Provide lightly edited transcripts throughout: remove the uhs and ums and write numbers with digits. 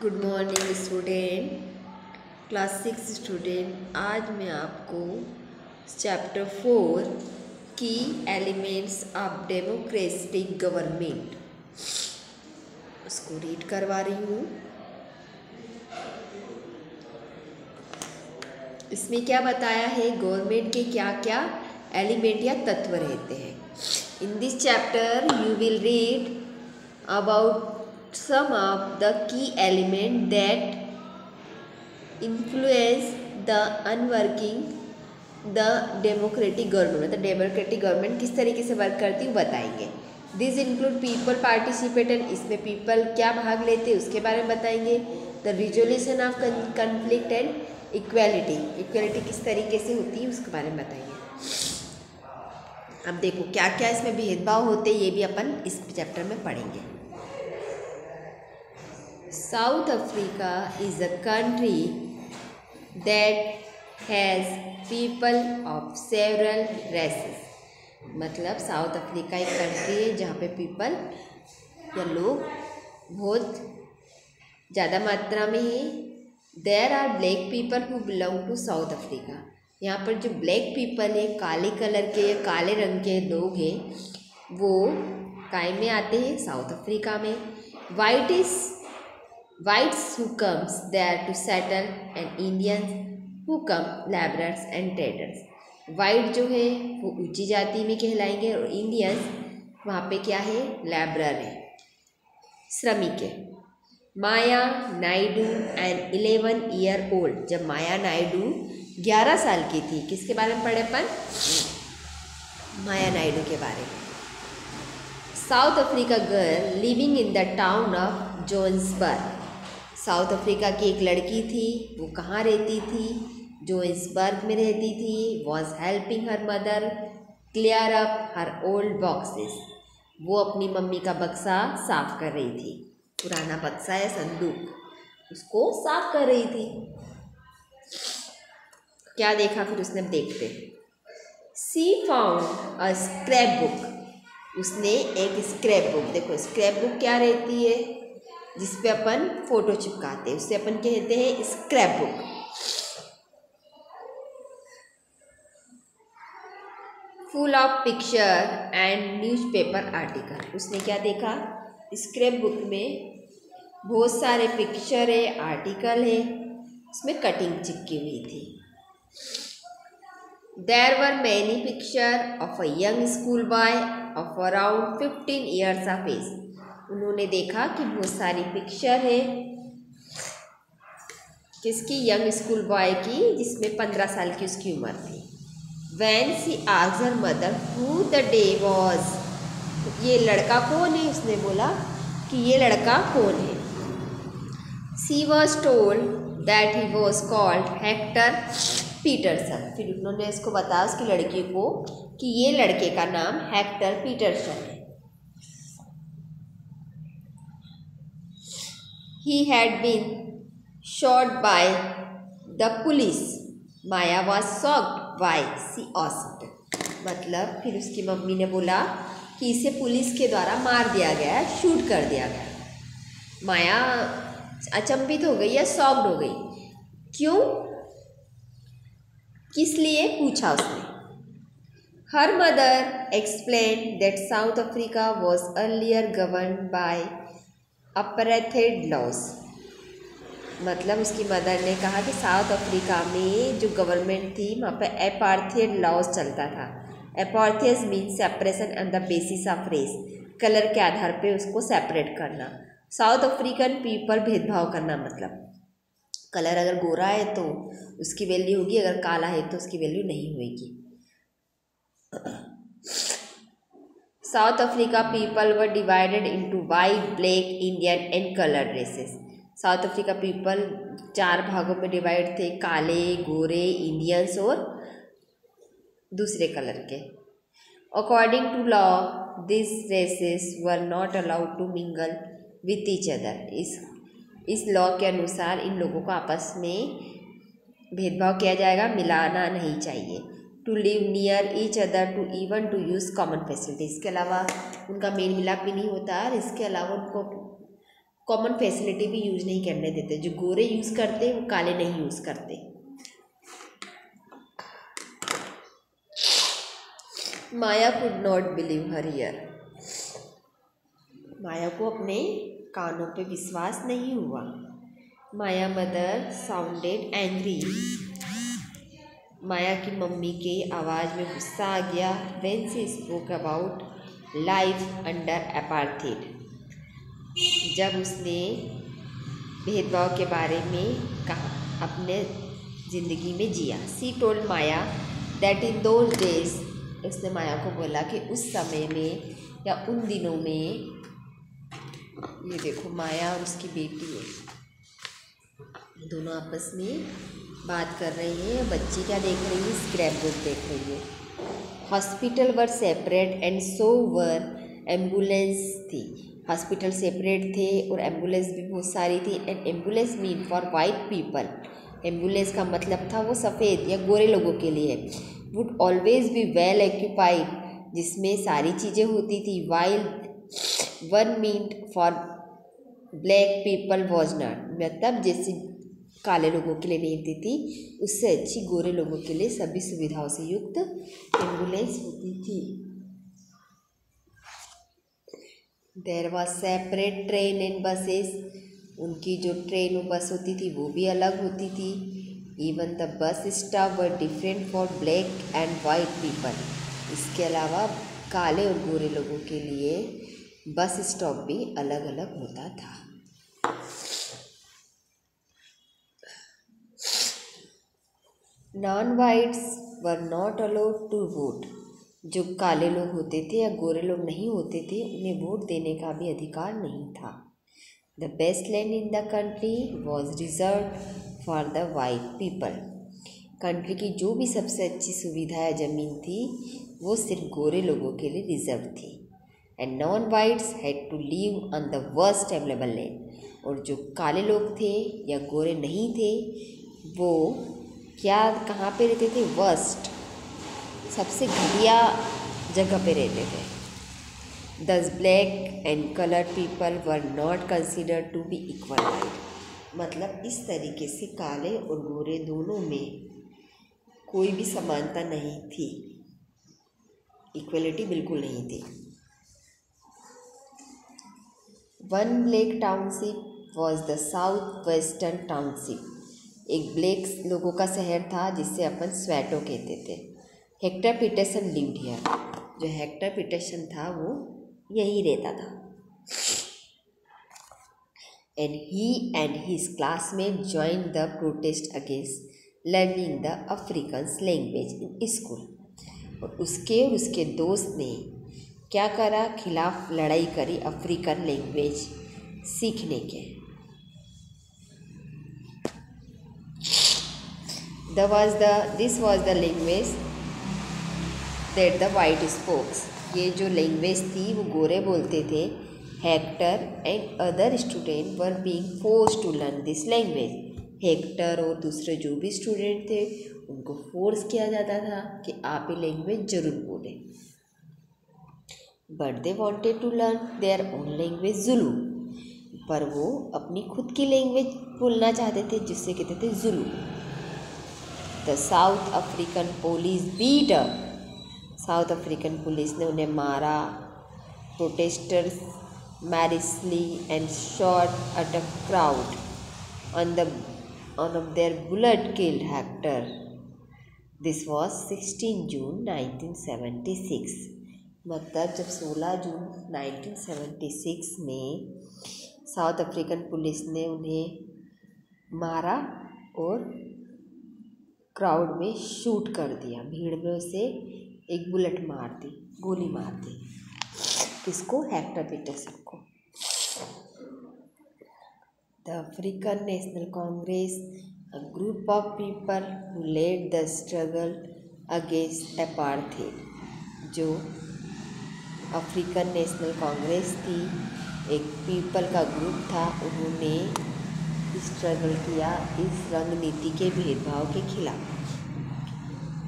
Good morning student, class 6 student. आज मैं आपको चैप्टर 4 की एलिमेंट्स ऑफ डेमोक्रेटिक गवर्नमेंट उसको रीड करवा रही हूँ। इसमें क्या बताया है, गवर्नमेंट के क्या क्या एलिमेंट या तत्व रहते हैं। In this chapter you will read about some of the key elements that influence the unworking the democratic government। मतलब डेमोक्रेटिक गवर्नमेंट किस तरीके से वर्क करती है बताएंगे। दिस इंक्लूड पीपल पार्टिसिपेटेंट, इसमें पीपल क्या भाग लेते हैं उसके बारे में बताएंगे। The resolution of conflict and equality, equality किस तरीके से होती है उसके बारे में बताएंगे। अब देखो क्या क्या इसमें भेदभाव होते हैं, ये भी अपन इस चैप्टर में पढ़ेंगे। South Africa is a country that has people of several races। मतलब साउथ अफ्रीका एक कंट्री है जहाँ पे पीपल या लोग बहुत ज़्यादा मात्रा में हैं। There are black people who belong to South Africa. यहाँ पर जो ब्लैक पीपल है, काले कलर के या काले रंग के लोग हैं, वो काय में आते हैं, साउथ अफ्रीका में। Whites who comes there to settle and Indians who come laborers and traders। White जो है वो ऊंची जाति में कहलाएंगे और इंडियंस वहाँ पे क्या है, लेबरर है, श्रमिक है। माया नायडू एंड 11 ईयर ओल्ड। जब माया नायडू 11 साल की थी, किसके बारे में पढ़े अपन, माया नायडू के बारे में। South Africa girl living in the town of Johannesburg. South Africa की एक लड़की थी, वो कहाँ रहती थी, जोहान्सबर्ग में रहती थी। Was helping her mother clear up her old boxes. वो अपनी मम्मी का बक्सा साफ कर रही थी, पुराना बक्सा या संदूक, उसको साफ कर रही थी। क्या देखा फिर उसने, देखते। सी फाउंड अ स्क्रैप बुक। उसने एक स्क्रैप बुक, देखो स्क्रैप बुक क्या रहती है, जिसपे अपन फोटो चिपकाते हैं, उससे अपन कहते हैं scrap book. Full of picture and newspaper article. उसने क्या देखा, स्क्रैप बुक में बहुत सारे पिक्चर है, आर्टिकल है, उसमें कटिंग चिपकी हुई थी। There were many picture of a young school boy of around 15 years of age. उन्होंने देखा कि बहुत सारी पिक्चर है, किसकी, यंग स्कूल बॉय की, जिसमें 15 साल की उसकी उम्र थी। Van C asked her mother who the day was. ये लड़का कौन है, उसने बोला कि ये लड़का कौन है। She was told that he was called Hector Peterson. फिर उन्होंने इसको बताया, उसकी लड़की को, कि ये लड़के का नाम हेक्टर पीटरसन है। He had been shot by the police। Maya was shocked why she asked। मतलब फिर उसकी मम्मी ने बोला कि इसे पुलिस के द्वारा मार दिया गया, शूट कर दिया गया। माया अचंभित हो गई या शॉक्ड हो गई, क्यों, किस लिए पूछा उसने। Her mother explain that South Africa was earlier govern by apartheid laws. मतलब उसकी मदर ने कहा कि साउथ अफ्रीका में जो गवर्नमेंट थी वहाँ पे अपार्थाइड लॉज चलता था। Apartheid means separation on the basis of race, colour के आधार पे उसको सेपरेट करना। साउथ अफ्रीकन पीपल भेदभाव करना, मतलब कलर अगर गोरा है तो उसकी वैल्यू होगी, अगर काला है तो उसकी वैल्यू नहीं होगी। South Africa people were divided into white, black, Indian and coloured races. South Africa people 4 भागों में डिवाइड थे, काले, गोरे, इंडियंस और दूसरे कलर के। According to law this races were not allowed to mingle with each other. इस law के अनुसार इन लोगों को आपस में भेदभाव किया जाएगा, मिलाना नहीं चाहिए। To live near each other, to even to use common facility. इसके अलावा उनका मेल मिलाप भी नहीं होता, और इसके अलावा उनको कॉमन फैसिलिटी भी यूज़ नहीं करने देते। जो गोरे यूज़ करते वो काले नहीं यूज़ करते। Maya could not believe her ear. Maya को अपने कानों पे विश्वास नहीं हुआ। Maya mother sounded angry. Maya की मम्मी के आवाज़ में गुस्सा आ गया। When she spoke about life under apartheid. जब उसने भेदभाव के बारे में कहा, अपने ज़िंदगी में जिया। She told Maya that in those days. उसने माया को बोला कि उस समय में या उन दिनों में, ये देखो माया और उसकी बेटी है, दोनों आपस में बात कर रही हैं। बच्ची क्या देख रही है? स्क्रैप बुक देख रही है। Hospital were separate and so were ambulance थी। हॉस्पिटल सेपरेट थे और एम्बुलेंस भी बहुत सारी थी। And ambulance mean for white people. Ambulance का मतलब था वो सफ़ेद या गोरे लोगों के लिए। Would always be well occupied, जिसमें सारी चीज़ें होती थी। While one meet for black people was not, मतलब जैसे काले लोगों के लिए नहीं होती थी, उससे अच्छी गोरे लोगों के लिए सभी सुविधाओं से युक्त एम्बुलेंस होती थी। There was separate train and buses. उनकी जो ट्रेन और बस होती थी वो भी अलग होती थी। Even the bus stop were different for black and white people. इसके अलावा काले और गोरे लोगों के लिए बस स्टॉप भी अलग अलग होता था। Non whites were not allowed to vote. जो काले लोग होते थे या गोरे लोग नहीं होते थे, उन्हें वोट देने का भी अधिकार नहीं था। The best land in the country was reserve for the white people. Country की जो भी सबसे अच्छी सुविधा या ज़मीन थी वो सिर्फ गोरे लोगों के लिए रिजर्व थी। And non whites had to live on the worst available land. और जो काले लोग थे या गोरे नहीं थे वो क्या कहाँ पे रहते थे? वर्स्ट, सबसे घटिया जगह पे रहते थे। Thus black and colored people were not considered to be equal right। मतलब इस तरीके से काले और गोरे दोनों में कोई भी समानता नहीं थी, इक्वलिटी बिल्कुल नहीं थी। One black township was the south western township. एक ब्लैक लोगों का शहर था जिसे अपन स्वेटो कहते थे। Hector Peterson lived here. जो हेक्टर पीटरसन था वो यही रहता था। And he and his classmate join the protest against learning the African language in school. और उसके दोस्त ने क्या करा? खिलाफ लड़ाई करी अफ्रीकन लैंग्वेज सीखने के। This was the language that the white spokes. ये जो लैंग्वेज थी वो गोरे बोलते थे। Hector and other student were being forced to learn this language. Hector और दूसरे जो भी स्टूडेंट थे उनको फोर्स किया जाता था कि आप ये लैंग्वेज ज़रूर बोलें। But they wanted to learn their own language Zulu. पर वो अपनी खुद की लैंग्वेज बोलना चाहते थे जिससे कहते थे Zulu. The South African police beat up. South African police ने उन्हें मारा। Protesters mercilessly and shot at a crowd one of their bullet killed Hector. This was 16 June 1976। मतलब जब 16 जून 1976 में साउथ अफ्रीकन पुलिस ने उन्हें मारा और क्राउड में शूट कर दिया। भीड़ में उसे एक बुलेट मार दी, गोली मार दी। किसको? हेक्टर पीटरसन को। The African National Congress, a group of people who led the struggle against apartheid. जो अफ्रीकन नेशनल कांग्रेस थी, एक पीपल का ग्रुप था, उन्होंने स्ट्रगल किया इस रंग नीति के भेदभाव के खिलाफ।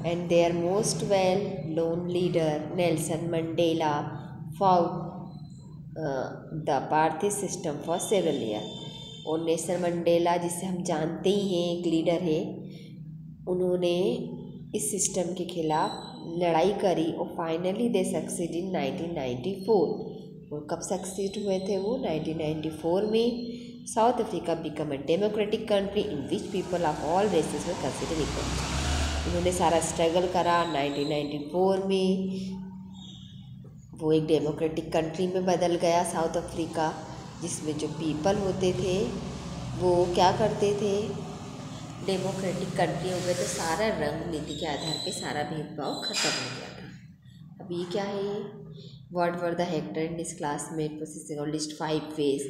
And their most well known leader Nelson Mandela fought the party system for several year. और नेल्सन मंडेला, जिसे हम जानते ही हैं एक लीडर है, उन्होंने इस सिस्टम के खिलाफ लड़ाई करी और फाइनली दे सक्सीड इन 1994। और कब सक्सीड हुए थे वो? 1994 में। South Africa become a democratic country in which people of all races were considered equal. उन्होंने सारा स्ट्रगल करा 1994 में। वो एक डेमोक्रेटिक कंट्री में बदल गया साउथ अफ्रीका, जिसमें जो पीपल होते थे वो क्या करते थे, डेमोक्रेटिक कंट्री हो गए तो सारा रंग नीति के आधार पे सारा भेदभाव खत्म हो गया था। अब ये क्या है? What were the Hector in this classmate processing और लिस्ट 5 वेज।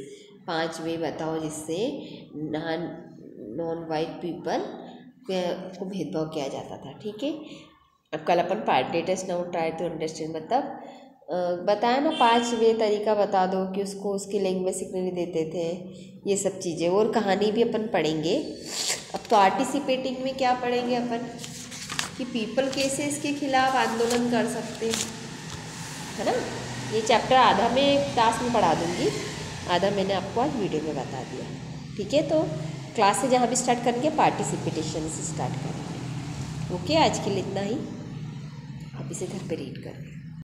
5 वे बताओ जिससे नॉन वाइट पीपल को भेदभाव किया जाता था। ठीक है, अब कल अपन party test now try to understand, मतलब बताया ना 5 वे तरीका बता दो कि उसको उसकी लैंग्वेज सीखने नहीं देते थे, ये सब चीज़ें। और कहानी भी अपन पढ़ेंगे। अब तो पार्टिसिपेटिंग में क्या पढ़ेंगे अपन कि पीपल कैसे इसके खिलाफ आंदोलन कर सकते है ना। ये चैप्टर आधा मैं क्लास में पढ़ा दूँगी, आधा मैंने आपको आज वीडियो में बता दिया। ठीक है, तो क्लास से जहाँ भी स्टार्ट करेंगे पार्टिसिपेशन से स्टार्ट करेंगे। ओके, आज के लिए इतना ही। आप इसे घर पे रीड करें।